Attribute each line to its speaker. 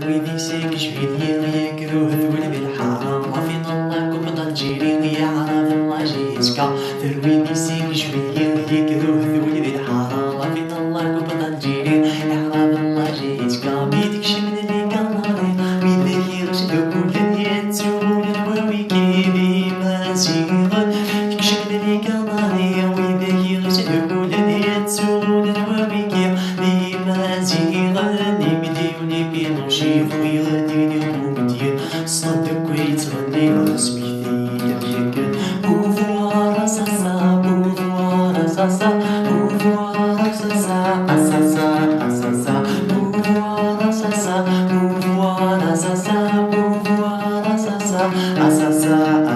Speaker 1: ويدي ساك شوية غيا كروه ثول بالحرام غافين الله كبدا نجيري غيا عرف الله جيتك ويدي ساك شوية غيا كروه ثول بالحرام غافين الله كبدا نجيري عرف الله جيتك بيدك شمن اللي قناري ويدك يرشد كل يتسول الواوي كيدي ما تيغل شمن اللي قناري ويدك يرشد كل يتسول الواوي كيدي ما تيغل شي خويا ديني ومدير صدق ويتغني رسمي ثيل بوفوار ساسا بوفوار ساسا بوفوار ساسا اساسا اساسا بوفوار ساسا بوفوار ساسا بوفوار ساسا اساسا